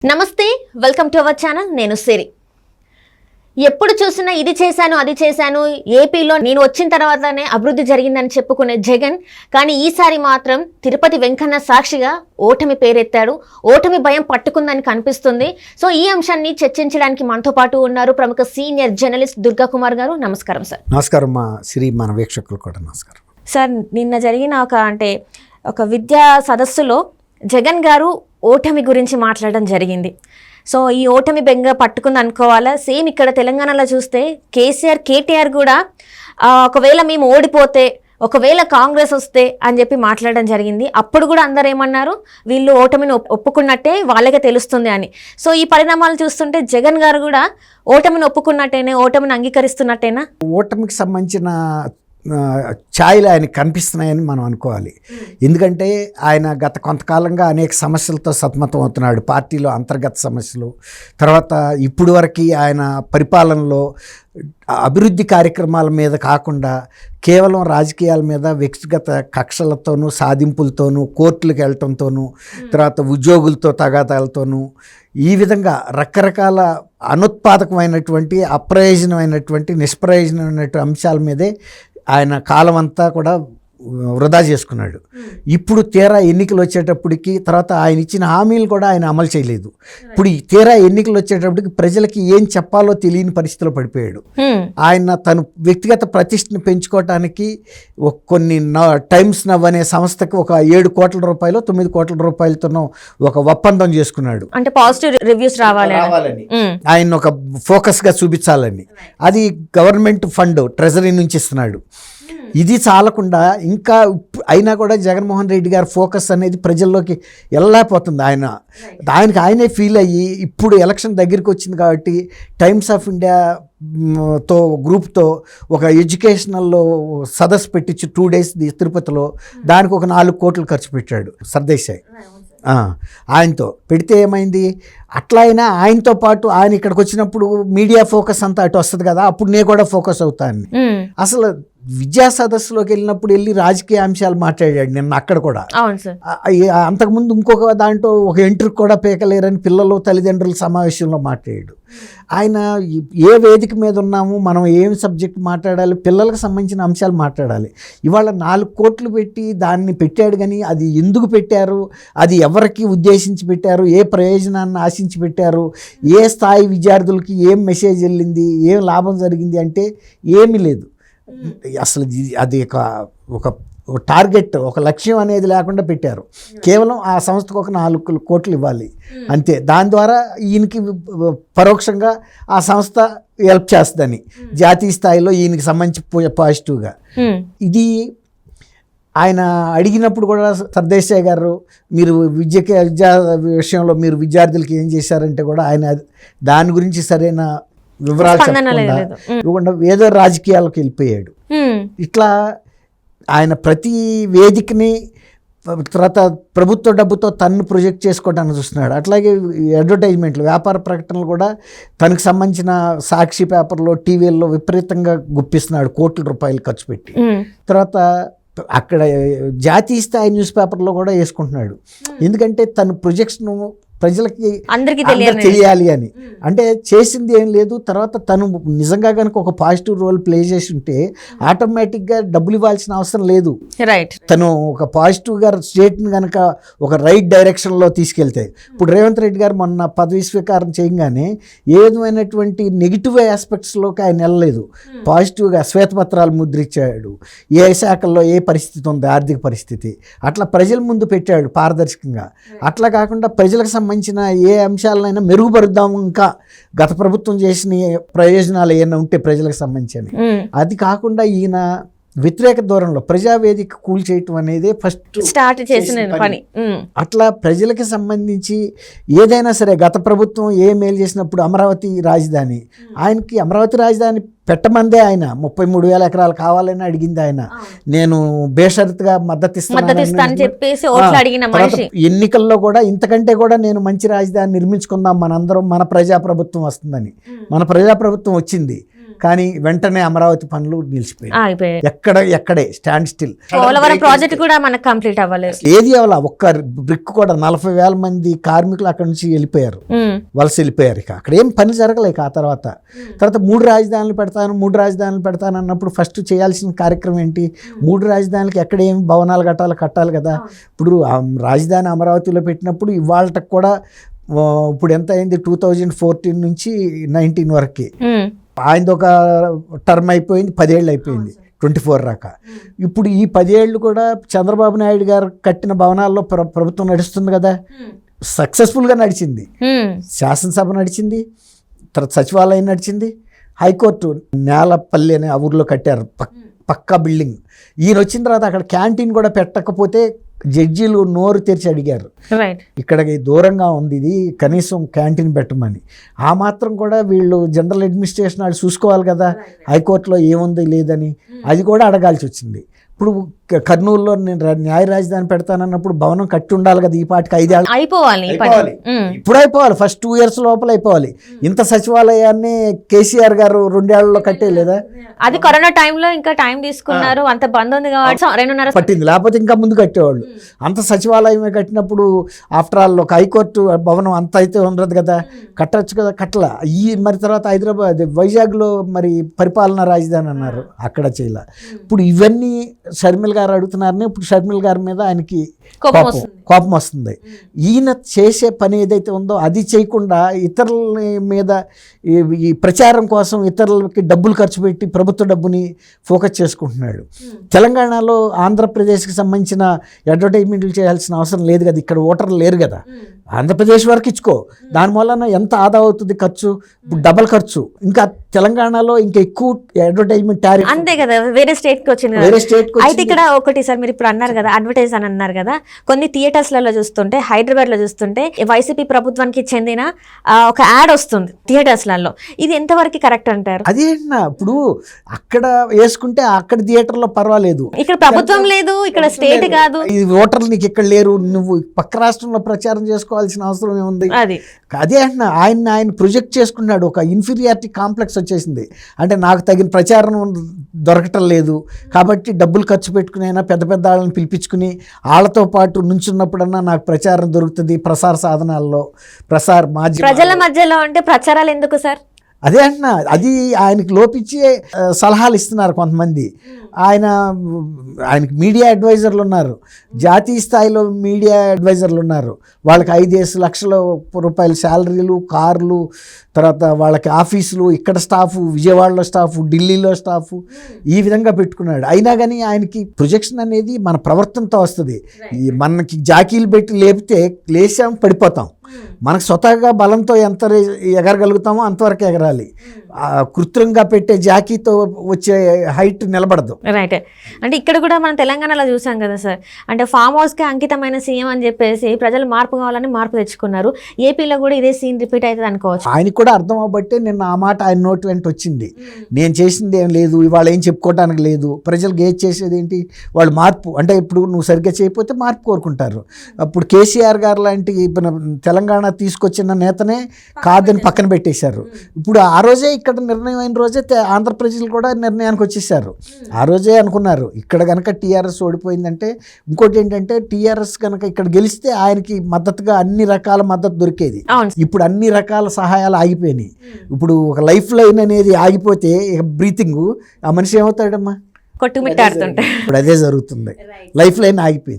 నమస్తే welcome to our channel నేను సిరి ఎప్పుడు చూసినా ఇది చేశాను అది చేశాను ఏపీలో నేను వచ్చిన తర్వాతనే అభివృద్ధి జరిగిందని చెప్పుకునే జగన్ కానీ ఈసారి మాత్రం తిరుపతి వెంకన్న సాక్షిగా ఓటమి పేరెత్తాడు ఓటమి భయం పట్టుకుందని కనిపిస్తుంది సో ఈ అంశాన్ని చర్చించడానికి మనతో పాటు ఉన్నారు ప్రముఖ సీనియర్ జర్నలిస్ట్ దుర్గా కుమార్ గారు నమస్కారం సార్ నమస్కారం మా సిరి మన వీక్షకులు కూడా నమస్కారం సార్ నిన్న జరిగిన ఒక విద్యా సదస్సులో జగన్ గారు ఓటమి గురించి మాట్లాడడం జరిగింది సో ఈ ఓటమి బెంగ పట్టుకుంది అనుకోవాలా సేమ్ ఇక్కడ తెలంగాణలో చూస్తే కేటీఆర్ కూడా ఒకవేళ మేము ఓడిపోతే ఒకవేళ కాంగ్రెస్ వస్తే అని చెప్పి మాట్లాడడం జరిగింది అప్పుడు కూడా అందరు ఏమన్నారు వీళ్ళు ఓటమిని ఒప్పుకున్నట్టే వాళ్ళకే తెలుస్తుంది అని సో ఈ పరిణామాలు చూస్తుంటే జగన్ గారు కూడా ఓటమిని ఒప్పుకున్నట్టేనే ఓటమిని అంగీకరిస్తున్నట్టేనా ఓటమికి సంబంధించిన ఛాయలు ఆయనకు కనిపిస్తున్నాయని మనం అనుకోవాలి. ఎందుకంటే ఆయన గత కొంతకాలంగా అనేక సమస్యలతో సతమతం అవుతున్నాడు. పార్టీలో అంతర్గత సమస్యలు, తర్వాత ఇప్పుడు వరకు ఆయన పరిపాలనలో అభివృద్ధి కార్యక్రమాల మీద కాకుండా కేవలం రాజకీయాల మీద వ్యక్తిగత కక్షలతోనూ సాధింపులతోనూ కోర్టులకు వెళ్ళటంతోనూ తర్వాత ఉద్యోగులతో తగాదాలతోనూ ఈ విధంగా రకరకాల అనుత్పాదకమైనటువంటి అప్రయోజనమైనటువంటి నిష్ప్రయోజనమైనటువంటి అంశాల మీదే ఆయన కాలం అంతా కూడా వృధా చేసుకున్నాడు. ఇప్పుడు తీరా ఎన్నికలు వచ్చేటప్పటికి తర్వాత ఆయన ఇచ్చిన హామీలు కూడా ఆయన అమలు చేయలేదు. ఇప్పుడు తీరా ఎన్నికలు వచ్చేటప్పటికి ప్రజలకి ఏం చెప్పాలో తెలియని పరిస్థితిలో పడిపోయాడు. ఆయన తను వ్యక్తిగత ప్రతిష్టను పెంచుకోవటానికి కొన్ని టైమ్స్ నవ్ అనే సంస్థకి ఒక 7 కోట్ల రూపాయలు 9 కోట్ల రూపాయలతో ఒక ఒప్పందం చేసుకున్నాడు. అంటే పాజిటివ్ రివ్యూస్ రావాలని ఆయన ఒక ఫోకస్గా చూపించాలని. అది గవర్నమెంట్ ఫండ్ ట్రెజరీ నుంచి ఇస్తున్నాడు. ఇది చాలకుండా ఇంకా అయినా కూడా జగన్మోహన్ రెడ్డి గారి ఫోకస్ అనేది ప్రజల్లోకి వెళ్ళలేకపోతుంది. ఆయనకి ఆయనే ఫీల్ అయ్యి ఇప్పుడు ఎలక్షన్ దగ్గరికి వచ్చింది కాబట్టి టైమ్స్ ఆఫ్ ఇండియా గ్రూప్తో ఒక ఎడ్యుకేషనల్లో సదస్సు పెట్టించి 2 days తిరుపతిలో దానికి ఒక 4 కోట్లు ఖర్చు పెట్టాడు సర్దేశాయ్. ఆయనతో పెడితే ఏమైంది, అట్లా అయినా ఆయనతో పాటు ఆయన ఇక్కడికి వచ్చినప్పుడు మీడియా ఫోకస్ అంతా అటు వస్తుంది కదా, అప్పుడు నేను కూడా ఫోకస్ అవుతాను. అసలు విద్యా సదస్సులోకి వెళ్ళినప్పుడు వెళ్ళి రాజకీయ అంశాలు మాట్లాడాడు నిన్న అక్కడ కూడా. అంతకుముందు ఇంకొక దాంట్లో ఒక ఎంట్రీ కూడా పీకలేరని పిల్లలు తల్లిదండ్రుల సమావేశంలో మాట్లాడాడు. ఆయన ఏ వేదిక మీద ఉన్నాము, మనం ఏం సబ్జెక్ట్ మాట్లాడాలి, పిల్లలకు సంబంధించిన అంశాలు మాట్లాడాలి. ఇవాళ 4 కోట్లు పెట్టి దాన్ని పెట్టాడు, కానీ అది ఎందుకు పెట్టారు, అది ఎవరికి ఉద్దేశించి పెట్టారు, ఏ ప్రయోజనాన్ని ఆశించి పెట్టారు, ఏ స్థాయి విద్యార్థులకి ఏం మెసేజ్ వెళ్ళింది, ఏం లాభం జరిగింది అంటే ఏమీ లేదు. అసలు అది ఒక టార్గెట్, ఒక లక్ష్యం అనేది లేకుండా పెట్టారు. కేవలం ఆ సంస్థకు ఒక 4 కోట్లు ఇవ్వాలి అంతే. దాని ద్వారా ఈయనకి పరోక్షంగా ఆ సంస్థ హెల్ప్ చేస్తుందని జాతీయ స్థాయిలో ఈయనకి సంబంధించి పాజిటివ్గా. ఇది ఆయన అడిగినప్పుడు కూడా సర్దేశాయ్ గారు మీరు విద్యా విషయంలో మీరు విద్యార్థులకి ఏం చేశారంటే కూడా ఆయన దాని గురించి సరైన వివరాలు చెప్పకుండా ఏదో రాజకీయాలకు వెళ్ళిపోయాడు. ఇట్లా ఆయన ప్రతి వేదికని తర్వాత ప్రభుత్వ డబ్బుతో తన్ను ప్రొజెక్ట్ చేసుకోవడానికి చూస్తున్నాడు. అట్లాగే అడ్వర్టైజ్మెంట్లు, వ్యాపార ప్రకటనలు కూడా తనకు సంబంధించిన సాక్షి పేపర్లో టీవీల్లో విపరీతంగా గుప్పిస్తున్నాడు, కోట్ల రూపాయలు ఖర్చు పెట్టి. తర్వాత అక్కడ జాతీయ స్థాయి న్యూస్ పేపర్లో కూడా వేసుకుంటున్నాడు. ఎందుకంటే తన ప్రొజెక్షన్ ప్రజలకి అందరికీ తెలియాలి అని. అంటే చేసింది ఏం లేదు. తర్వాత తను నిజంగా కనుక ఒక పాజిటివ్ రోల్ ప్లే చేసి ఉంటే ఆటోమేటిక్గా డబ్బులు ఇవ్వాల్సిన అవసరం లేదు. రైట్, తను ఒక పాజిటివ్గా స్టేట్ని కనుక ఒక రైట్ డైరెక్షన్లో తీసుకెళ్తే. ఇప్పుడు రేవంత్ రెడ్డి గారు మొన్న పదవి స్వీకారం చేయగానే ఏ విధమైనటువంటి నెగిటివ్ ఆస్పెక్ట్స్లోకి ఆయన వెళ్ళలేదు. పాజిటివ్గా శ్వేతపత్రాలు ముద్రించాడు, ఏ శాఖల్లో ఏ పరిస్థితి ఉంది, ఆర్థిక పరిస్థితి అట్లా ప్రజల ముందు పెట్టాడు పారదర్శకంగా. అట్లా కాకుండా ప్రజలకు సంబంధించిన ఏ అంశాలైనా మెరుగుపరుద్దాము, ఇంకా గత ప్రభుత్వం చేసిన ప్రయోజనాలు ఏమైనా ఉంటే ప్రజలకు సంబంధించి, అది కాకుండా ఈయన వ్యతిరేక దూరంలో ప్రజావేదిక కూల్చేయటం అనేది ఫస్ట్ స్టార్ట్ చేసిన పని. అట్లా ప్రజలకి సంబంధించి ఏదైనా సరే గత ప్రభుత్వం ఏ మేలు చేసినప్పుడు అమరావతి రాజధాని, ఆయనకి అమరావతి రాజధాని పెట్టమందే ఆయన 33,000 ఎకరాలు కావాలని అడిగింది ఆయన. నేను బేషరతుగా మద్దతు ఇస్తాను చెప్పేసి ఎన్నికల్లో కూడా ఇంతకంటే కూడా నేను మంచి రాజధాని నిర్మించుకుందాం మనందరం, మన ప్రజాప్రభుత్వం వస్తుందని. మన ప్రజాప్రభుత్వం వచ్చింది. కానీ వెంటనే అమరావతి పనులు నిలిచిపోయాయి. అయిపోయాయి. ఎక్కడే స్టాండ్ స్టిల్. పోలవరం ప్రాజెక్ట్ కూడా మనకు కంప్లీట్ అవ్వలేదు. ఏది అవ్వాల, ఒక్క బ్రిక్ కూడా 40,000 మంది కార్మికులు అక్కడ నుంచి వెళ్ళిపోయారు, వలస వెళ్ళిపోయారు. ఇక అక్కడ ఏం పని జరగలేక ఆ తర్వాత 3 రాజధానులు పెడతాను అన్నప్పుడు ఫస్ట్ చేయాల్సిన కార్యక్రమం ఏంటి? 3 రాజధానులకి ఎక్కడ ఏమి భవనాలు కట్టాలి కదా. ఇప్పుడు రాజధాని అమరావతిలో పెట్టినప్పుడు ఇవాళకి కూడా ఇప్పుడు ఎంత అయింది, 2014 నుంచి 19 వరకు ఆయనది ఒక టర్మ్ అయిపోయింది, 10 ఏళ్ళు అయిపోయింది, 24 రాక. ఇప్పుడు ఈ 10 ఏళ్ళు కూడా చంద్రబాబు నాయుడు గారు కట్టిన భవనాల్లో ప్రభుత్వం నడుస్తుంది కదా, సక్సెస్ఫుల్గా నడిచింది. శాసనసభ నడిచింది, తర్వాత సచివాలయం నడిచింది, హైకోర్టు నేలపల్లి అనే ఆ ఊర్లో కట్టారు పక్కా బిల్డింగ్. ఈయన వచ్చిన తర్వాత అక్కడ క్యాంటీన్ కూడా పెట్టకపోతే జడ్జీలు నోరు తెరిచి అడిగారు, ఇక్కడికి దూరంగా ఉంది ఇది, కనీసం క్యాంటీన్ పెట్టమని. ఆ మాత్రం కూడా వీళ్ళు జనరల్ అడ్మినిస్ట్రేషన్ వాళ్ళు చూసుకోవాలి కదా, హైకోర్టులో ఏముంది లేదని, అది కూడా అడగాల్సి వచ్చింది. ఇప్పుడు కర్నూలులో నేను న్యాయ రాజధాని పెడతానన్నప్పుడు భవనం కట్టి ఉండాలి కదా, ఈ పాటికి 5 ఏళ్ళు అయిపోవాలి. ఇప్పుడు అయిపోవాలి, ఫస్ట్ 2 years లోపల అయిపోవాలి. ఇంత సచివాలయాన్ని కేసీఆర్ గారు 2 ఏళ్లలో కట్టేయలేదా? అది కరోనా టైంలో ఇంకా టైం తీసుకున్నారు, అంత బంద్ ఉంది కాబట్టి 2.5 పట్టింది, లేకపోతే ఇంకా ముందు కట్టేవాళ్ళు. అంత సచివాలయమే కట్టినప్పుడు ఆఫ్టర్ ఆల్ ఒక హైకోర్టు భవనం అంత అయితే ఉండదు కదా, కట్టచ్చు కదా, కట్టల. మరి తర్వాత హైదరాబాద్ వైజాగ్లో మరి పరిపాలనా రాజధాని అన్నారు, అక్కడ చేయలే. ఇప్పుడు ఇవన్నీ షర్మిల గారు అడుగుతున్నారని ఇప్పుడు షర్మిల గారి మీద ఆయనకి కోపం వస్తుంది. ఈయన చేసే పని ఏదైతే ఉందో అది చేయకుండా ఇతరుల మీద ఈ ప్రచారం కోసం ఇతరులకి డబ్బులు ఖర్చు పెట్టి ప్రభుత్వ డబ్బుని ఫోకస్ చేసుకుంటున్నాడు. తెలంగాణలో ఆంధ్రప్రదేశ్కి సంబంధించిన అడ్వర్టైజ్మెంట్లు చేయాల్సిన అవసరం లేదు కదా, ఇక్కడ ఓటర్లు లేరు కదా, ఆంధ్రప్రదేశ్ వరకు ఇచ్చుకో, దాని వలన ఎంత ఆదా అవుతుంది ఖర్చు, ఇప్పుడు డబల్ ఖర్చు. ఇంకా తెలంగాణలో ఇంకా ఎక్కువ అడ్వర్టైజ్మెంట్ టారిఫ్ అంతే కదా, వేరే స్టేట్కి వచ్చింది. అయితే ఇక్కడ ఒకటి సార్, మీరు ఇప్పుడు అన్నారు కదా అడ్వర్టైజ్ అని అన్నారు కదా, కొన్ని థియేటర్స్లలో చూస్తుంటే, హైదరాబాద్లో చూస్తుంటే వైసీపీ ప్రభుత్వానికి చెందిన ఒక యాడ్ వస్తుంది థియేటర్స్లలో. ఇది ఎంతవరకు కరెక్ట్ అంటారు? అదే ఇప్పుడు అక్కడ వేసుకుంటే అక్కడ థియేటర్లో పర్వాలేదు, ఇక్కడ ప్రభుత్వం లేదు, ఇక్కడ స్టేట్ కాదు, ఈ ఓటర్లు నీకు ఇక్కడ లేరు, నువ్వు పక్క రాష్ట్రంలో ప్రచారం చేసుకోవాల్సిన అవసరం ఏముంది? అదే అంటున్నా, ఆయన ప్రొజెక్ట్ చేసుకున్నాడు, ఒక ఇన్ఫీరియారిటీ కాంప్లెక్స్ వచ్చేసింది. అంటే నాకు తగిన ప్రచారం దొరకటం లేదు కాబట్టి డబ్బులు ఖర్చు పెట్టుకునైనా పెద్ద వాళ్ళని పిలిపించుకుని వాళ్ళతో పాటు నుంచున్నప్పుడన్నా నాకు ప్రచారం దొరుకుతుంది ప్రసార సాధనాల్లో, ప్రజల మధ్యలో. అంటే ప్రచారాలు ఎందుకు సార్? అదే అంటున్నా, అది ఆయనకి లోపించి సలహాలు ఇస్తున్నారు కొంతమంది. ఆయనకి మీడియా అడ్వైజర్లు ఉన్నారు, జాతీయ స్థాయిలో మీడియా అడ్వైజర్లు ఉన్నారు, వాళ్ళకి 5 లక్షల రూపాయల శాలరీలు, కార్లు, తర్వాత వాళ్ళకి ఆఫీసులు, ఇక్కడ స్టాఫ్, విజయవాడలో స్టాఫ్, ఢిల్లీలో స్టాఫ్, ఈ విధంగా పెట్టుకున్నాడు. అయినా కానీ ఆయనకి ప్రొజెక్షన్ అనేది మన ప్రవర్తనతో వస్తుంది. మనకి జాకీలు పెట్టి లేపితే లేచాం పడిపోతాం, మనకు స్వతహాగా బలంతో ఎంత ఎగరగలుగుతామో అంతవరకు ఎగరాలి. కృత్రిమంగా పెట్టే జాకీతో వచ్చే హైట్ నిలబడదు. రైట్. అంటే ఇక్కడ కూడా మనం తెలంగాణలో చూసాం కదా సార్, అంటే ఫామ్ హౌస్కి అంకితమైన సీఎం అని చెప్పేసి ప్రజలు మార్పు కావాలని మార్పు తెచ్చుకున్నారు. ఏపీలో కూడా ఇదే సీన్ రిపీట్ అవుతుంది అనుకోవచ్చు. ఆయనకు కూడా అర్థం అవ్వబట్టే నిన్న ఆ మాట ఆయన నోటి వెంట వచ్చింది, నేను చేసింది ఏం లేదు, ఇవాళ ఏం చెప్పుకోవడానికి లేదు, ప్రజలకు ఏది చేసేది ఏంటి, వాళ్ళు మార్పు అంటే ఇప్పుడు నువ్వు సరిగ్గా చేయకపోతే మార్పు కోరుకుంటారు. అప్పుడు కేసీఆర్ గారు లాంటి తెలంగాణ తీసుకొచ్చిన నేతనే కాదని పక్కన పెట్టేశారు. ఇప్పుడు ఆ రోజే ఇక్కడ నిర్ణయం అయిన రోజే ఆంధ్ర ప్రజలు కూడా నిర్ణయానికి వచ్చేసారు. ఆ రోజే అనుకున్నారు ఇక్కడ కనుక టీఆర్ఎస్ ఓడిపోయిందంటే, ఇంకోటి ఏంటంటే టీఆర్ఎస్ కనుక ఇక్కడ గెలిస్తే ఆయనకి మద్దతుగా అన్ని రకాల మద్దతు దొరికేది. ఇప్పుడు అన్ని రకాల సహాయాలు ఆగిపోయినాయి. ఇప్పుడు ఒక లైఫ్ లైన్ అనేది ఆగిపోతే బ్రీతింగ్, ఆ మనిషి ఏమవుతాడమ్మా, కొట్టుమిట్టాడుతుంటే. ఇప్పుడు అదే జరుగుతుంది, లైఫ్ లైన్ ఆగిపోయింది.